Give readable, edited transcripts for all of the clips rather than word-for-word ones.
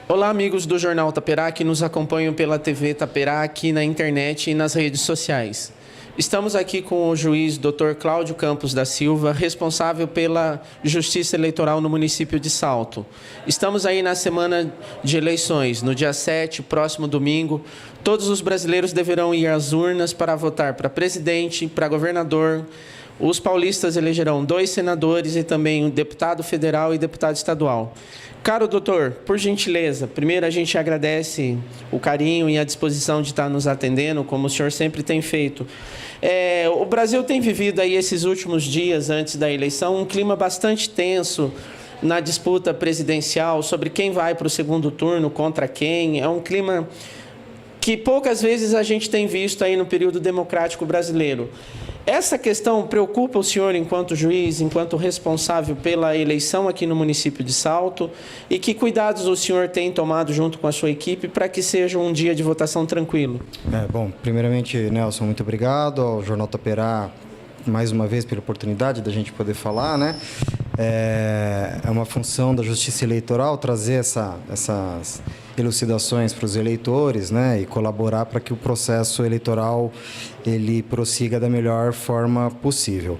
Olá, amigos do Jornal Taperá, que nos acompanham pela TV Taperá, aqui na internet e nas redes sociais. Estamos aqui com o juiz Dr. Cláudio Campos da Silva, responsável pela Justiça Eleitoral no município de Salto. Estamos aí na semana de eleições, no dia 7, próximo domingo. Todos os brasileiros deverão ir às urnas para votar para presidente, para governador. Os paulistas elegerão 2 senadores e também um deputado federal e deputado estadual. Caro doutor, por gentileza, primeiro a gente agradece o carinho e a disposição de estar nos atendendo, como o senhor sempre tem feito. O Brasil tem vivido aí esses últimos dias antes da eleição um clima bastante tenso na disputa presidencial sobre quem vai para o segundo turno, contra quem. É um clima que poucas vezes a gente tem visto aí no período democrático brasileiro. Essa questão preocupa o senhor enquanto juiz, enquanto responsável pela eleição aqui no município de Salto? E que cuidados o senhor tem tomado junto com a sua equipe para que seja um dia de votação tranquilo? Bom, primeiramente, Nelson, muito obrigado ao Jornal Taperá, mais uma vez, pela oportunidade da gente poder falar, né? É uma função da Justiça Eleitoral trazer essas elucidações para os eleitores, né, e colaborar para que o processo eleitoral ele prossiga da melhor forma possível.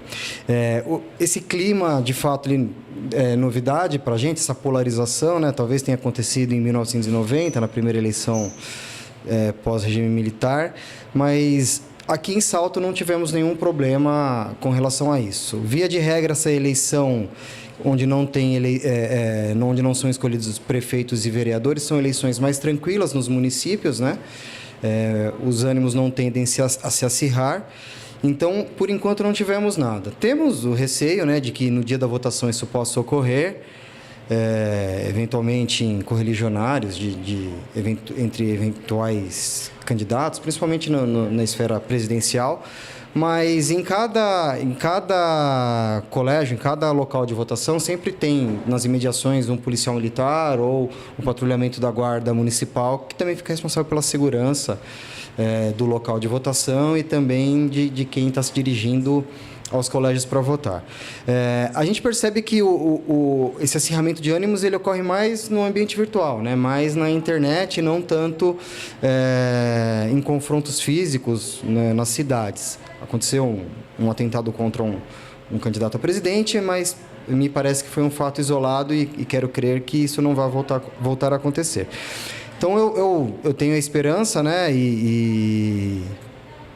Esse clima, de fato, ele é novidade para a gente, essa polarização, né, talvez tenha acontecido em 1990, na primeira eleição pós-regime militar, mas aqui em Salto não tivemos nenhum problema com relação a isso. Via de regra, essa eleição onde onde não são escolhidos prefeitos e vereadores, são eleições mais tranquilas nos municípios, né? Os ânimos não tendem a se acirrar. Então, por enquanto, não tivemos nada. Temos o receio, né, de que no dia da votação isso possa ocorrer, eventualmente em correligionários entre eventuais candidatos, principalmente na esfera presidencial, mas em cada colégio, em cada local de votação, sempre tem nas imediações um policial militar ou o patrulhamento da guarda municipal, que também fica responsável pela segurança do local de votação e também de quem está se dirigindo aos colégios para votar. A gente percebe que esse acirramento de ânimos ele ocorre mais no ambiente virtual, né? Mais na internet, não tanto em confrontos físicos, né, nas cidades. Aconteceu um atentado contra um candidato a presidente, mas me parece que foi um fato isolado e quero crer que isso não vai voltar a acontecer. Então, eu tenho a esperança, né, e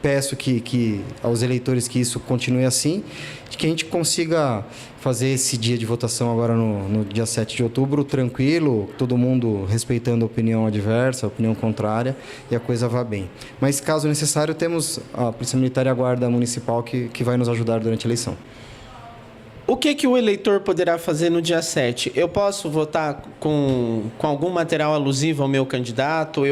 peço que aos eleitores que isso continue assim, de que a gente consiga fazer esse dia de votação agora no dia 7 de outubro, tranquilo, todo mundo respeitando a opinião adversa, a opinião contrária, e a coisa vá bem. Mas, caso necessário, temos a Polícia Militar e a Guarda Municipal que vai nos ajudar durante a eleição. O que o eleitor poderá fazer no dia 7? Eu posso votar com algum material alusivo ao meu candidato?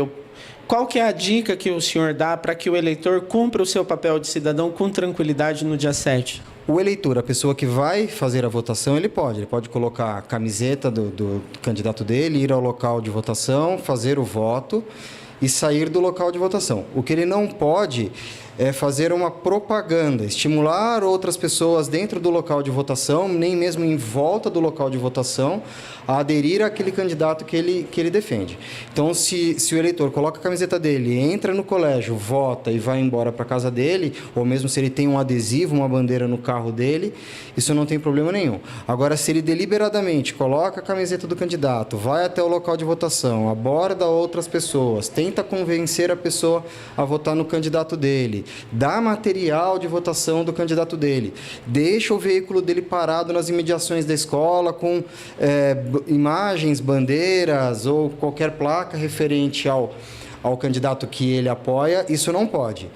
Qual que é a dica que o senhor dá para que o eleitor cumpra o seu papel de cidadão com tranquilidade no dia 7? O eleitor, a pessoa que vai fazer a votação, ele pode colocar a camiseta do candidato dele, ir ao local de votação, fazer o voto e sair do local de votação. O que ele não pode é fazer uma propaganda, estimular outras pessoas dentro do local de votação, nem mesmo em volta do local de votação, a aderir àquele candidato que ele defende. Então, se o eleitor coloca a camiseta dele, entra no colégio, vota e vai embora para casa dele, ou mesmo se ele tem um adesivo, uma bandeira no carro dele, isso não tem problema nenhum. Agora, se ele deliberadamente coloca a camiseta do candidato, vai até o local de votação, aborda outras pessoas, tenta convencer a pessoa a votar no candidato dele, dá material de votação do candidato dele, deixa o veículo dele parado nas imediações da escola com imagens, bandeiras ou qualquer placa referente ao candidato que ele apoia, isso não pode.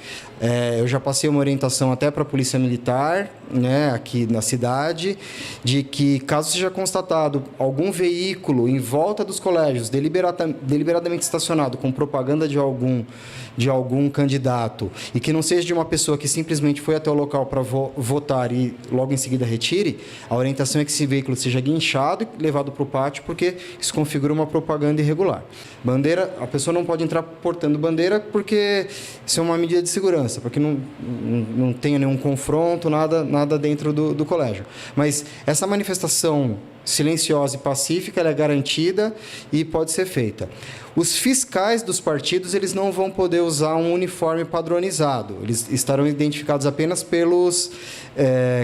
Eu já passei uma orientação até para a Polícia Militar, né, aqui na cidade, de que, caso seja constatado algum veículo em volta dos colégios deliberadamente estacionado com propaganda de algum candidato e que não seja de uma pessoa que simplesmente foi até o local para votar e logo em seguida retire, a orientação é que esse veículo seja guinchado e levado para o pátio, porque isso configura uma propaganda irregular. Bandeira, a pessoa não pode entrar portando bandeira porque isso é uma medida de segurança. segurança, porque não tenha nenhum confronto, nada dentro do colégio. Mas essa manifestação silenciosa e pacífica, ela é garantida e pode ser feita. Os fiscais dos partidos, eles não vão poder usar um uniforme padronizado. Eles estarão identificados apenas pelos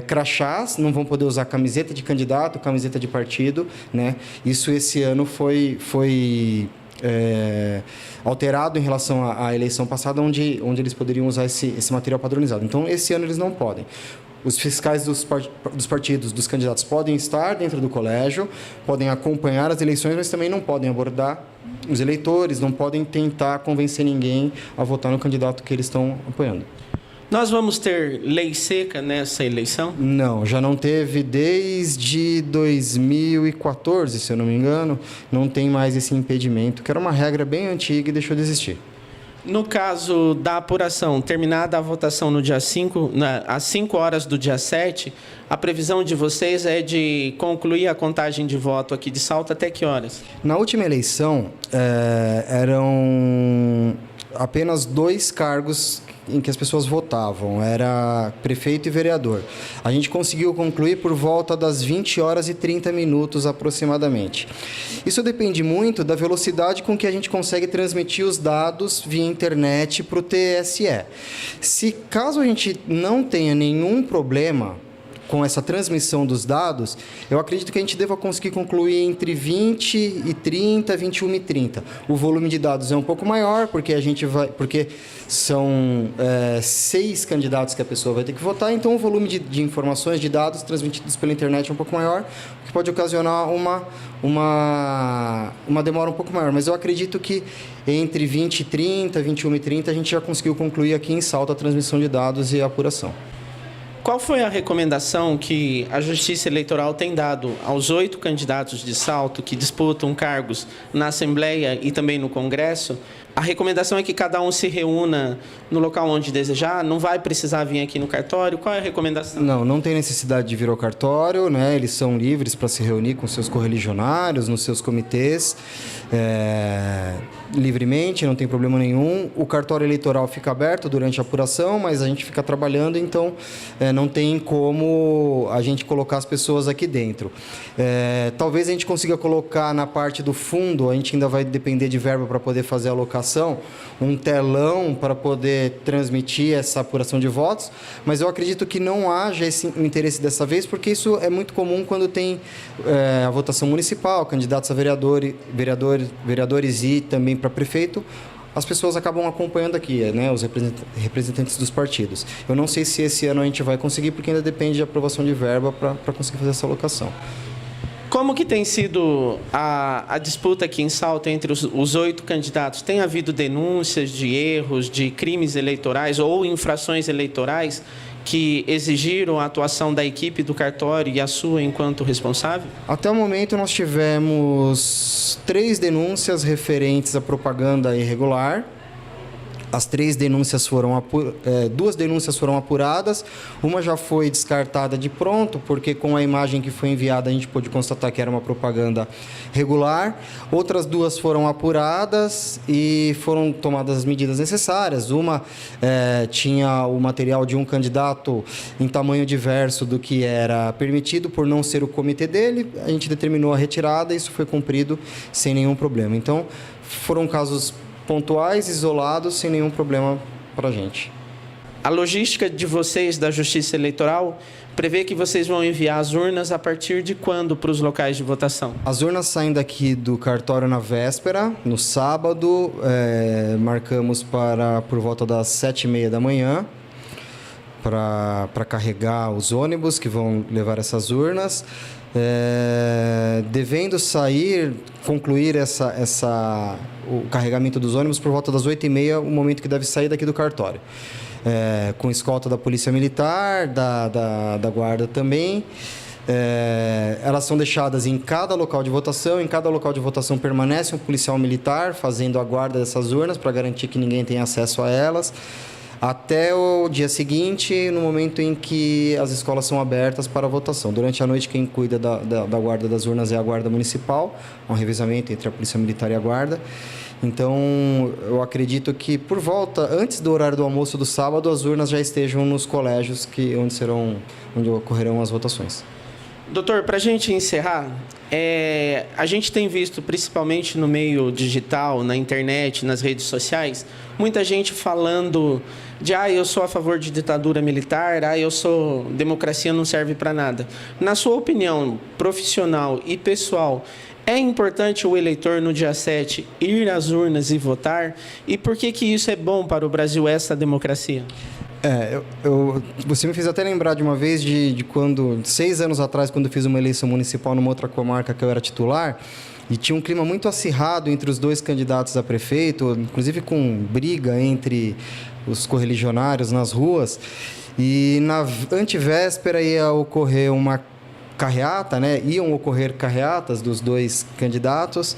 crachás, não vão poder usar camiseta de candidato, camiseta de partido, né? Isso esse ano foi alterado em relação à eleição passada, onde eles poderiam usar esse material padronizado. Então, esse ano eles não podem. Os fiscais dos partidos, dos candidatos, podem estar dentro do colégio, podem acompanhar as eleições, mas também não podem abordar os eleitores, não podem tentar convencer ninguém a votar no candidato que eles estão apoiando. Nós vamos ter lei seca nessa eleição? Não, já não teve desde 2014, se eu não me engano, não tem mais esse impedimento, que era uma regra bem antiga e deixou de existir. No caso da apuração, terminada a votação no dia 5, às 5 horas do dia 7, a previsão de vocês é de concluir a contagem de voto aqui de Salto até que horas? Na última eleição, eram apenas 2 cargos em que as pessoas votavam, era prefeito e vereador. A gente conseguiu concluir por volta das 20 horas e 30 minutos aproximadamente. Isso depende muito da velocidade com que a gente consegue transmitir os dados via internet para o TSE. Se caso a gente não tenha nenhum problema com essa transmissão dos dados, eu acredito que a gente deva conseguir concluir entre 20 e 30, 21 e 30. O volume de dados é um pouco maior, porque são 6 candidatos que a pessoa vai ter que votar, então o volume de informações, de dados transmitidos pela internet é um pouco maior, o que pode ocasionar uma demora um pouco maior. Mas eu acredito que entre 20 e 30, 21 e 30, a gente já conseguiu concluir aqui em Salto a transmissão de dados e a apuração. Qual foi a recomendação que a Justiça Eleitoral tem dado aos 8 candidatos de Salto que disputam cargos na Assembleia e também no Congresso? A recomendação é que cada um se reúna no local onde desejar, não vai precisar vir aqui no cartório. Qual é a recomendação? Não tem necessidade de vir ao cartório, né? Eles são livres para se reunir com seus correligionários, nos seus comitês, livremente, não tem problema nenhum. O cartório eleitoral fica aberto durante a apuração, mas a gente fica trabalhando, então não tem como a gente colocar as pessoas aqui dentro. Talvez a gente consiga colocar na parte do fundo, a gente ainda vai depender de verba para poder fazer a alocação, um telão para poder transmitir essa apuração de votos, mas eu acredito que não haja esse interesse dessa vez, porque isso é muito comum quando tem a votação municipal, candidatos a vereadores e também para prefeito. As pessoas acabam acompanhando aqui, né, os representantes dos partidos. Eu não sei se esse ano a gente vai conseguir, porque ainda depende de aprovação de verba para conseguir fazer essa alocação. Como que tem sido a disputa aqui em Salto entre os 8 candidatos? Tem havido denúncias de erros, de crimes eleitorais ou infrações eleitorais que exigiram a atuação da equipe do cartório e a sua enquanto responsável? Até o momento nós tivemos 3 denúncias referentes à propaganda irregular. As 2 denúncias foram apuradas, uma já foi descartada de pronto, porque com a imagem que foi enviada a gente pôde constatar que era uma propaganda regular. Outras 2 foram apuradas e foram tomadas as medidas necessárias. Uma tinha o material de um candidato em tamanho diverso do que era permitido por não ser o comitê dele. A gente determinou a retirada e isso foi cumprido sem nenhum problema. Então, foram casos pontuais, isolados, sem nenhum problema para a gente. A logística de vocês, da Justiça Eleitoral, prevê que vocês vão enviar as urnas a partir de quando para os locais de votação? As urnas saem daqui do cartório na véspera, no sábado, marcamos por volta das 7h30 da manhã, para carregar os ônibus que vão levar essas urnas. Devendo concluir o carregamento dos ônibus por volta das 8h30, o momento que deve sair daqui do cartório. Com escolta da Polícia Militar, da Guarda também. Elas são deixadas em cada local de votação. Em cada local de votação permanece um policial militar fazendo a guarda dessas urnas para garantir que ninguém tenha acesso a elas, até o dia seguinte, no momento em que as escolas são abertas para a votação. Durante a noite, quem cuida da guarda das urnas é a Guarda Municipal, um revezamento entre a Polícia Militar e a Guarda. Então, eu acredito que por volta, antes do horário do almoço do sábado, as urnas já estejam nos colégios onde ocorrerão as votações. Doutor, para a gente encerrar, a gente tem visto, principalmente no meio digital, na internet, nas redes sociais, muita gente falando de eu sou a favor de ditadura militar, democracia não serve para nada. Na sua opinião profissional e pessoal, é importante o eleitor, no dia 7, ir às urnas e votar? E por que isso é bom para o Brasil, essa democracia? Você me fez até lembrar de uma vez de 6 anos atrás, quando eu fiz uma eleição municipal numa outra comarca que eu era titular, e tinha um clima muito acirrado entre os dois candidatos a prefeito, inclusive com briga entre os correligionários nas ruas, e na antevéspera ia ocorrer uma carreata, né? Iam ocorrer carreatas dos dois candidatos,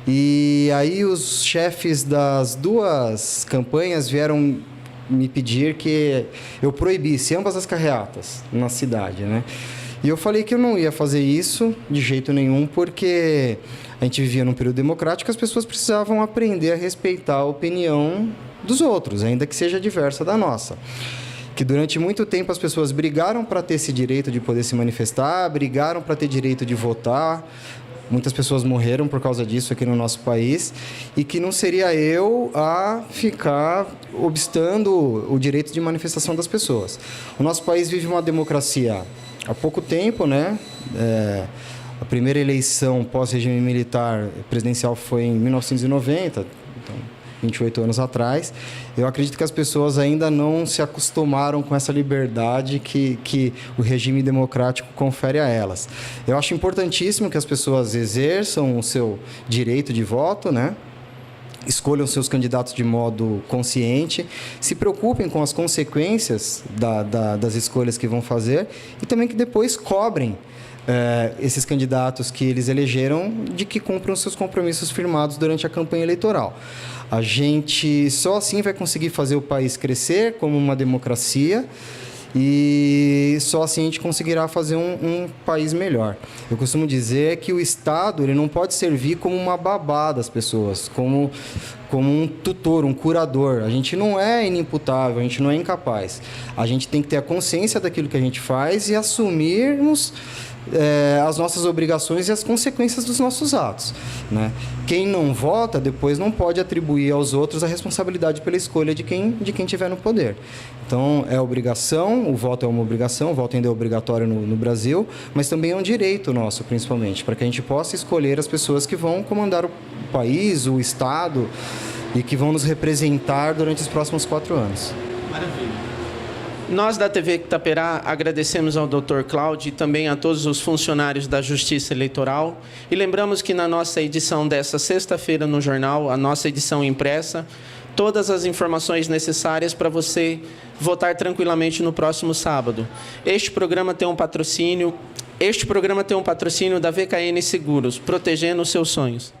e aí os chefes das duas campanhas vieram me pedir que eu proibisse ambas as carreatas na cidade, né? E eu falei que eu não ia fazer isso de jeito nenhum, porque a gente vivia num período democrático, as pessoas precisavam aprender a respeitar a opinião dos outros, ainda que seja diversa da nossa. Que durante muito tempo as pessoas brigaram para ter esse direito de poder se manifestar, brigaram para ter direito de votar. Muitas pessoas morreram por causa disso aqui no nosso país, e que não seria eu a ficar obstando o direito de manifestação das pessoas. O nosso país vive uma democracia há pouco tempo, né? A primeira eleição pós-regime militar presidencial foi em 1990, então 28 anos atrás. Eu acredito que as pessoas ainda não se acostumaram com essa liberdade que o regime democrático confere a elas. Eu acho importantíssimo que as pessoas exerçam o seu direito de voto, né? Escolham seus candidatos de modo consciente, se preocupem com as consequências das escolhas que vão fazer, e também que depois cobrem esses candidatos que eles elegeram de que cumpram seus compromissos firmados durante a campanha eleitoral. A gente só assim vai conseguir fazer o país crescer como uma democracia, e só assim a gente conseguirá fazer um país melhor. Eu costumo dizer que o Estado ele não pode servir como uma babá das pessoas, como um tutor, um curador. A gente não é inimputável, a gente não é incapaz. A gente tem que ter a consciência daquilo que a gente faz e assumirmos as nossas obrigações e as consequências dos nossos atos, né? Quem não vota, depois não pode atribuir aos outros a responsabilidade pela escolha de quem estiver no poder. Então, é obrigação, o voto é uma obrigação, o voto ainda é obrigatório no Brasil, mas também é um direito nosso, principalmente, para que a gente possa escolher as pessoas que vão comandar o país, o Estado, e que vão nos representar durante os próximos 4 anos. Maravilha. Nós da TV Itaperá agradecemos ao Dr. Cláudio e também a todos os funcionários da Justiça Eleitoral, e lembramos que na nossa edição desta sexta-feira no jornal, a nossa edição impressa, todas as informações necessárias para você votar tranquilamente no próximo sábado. Este programa tem um patrocínio da VKN Seguros, protegendo os seus sonhos.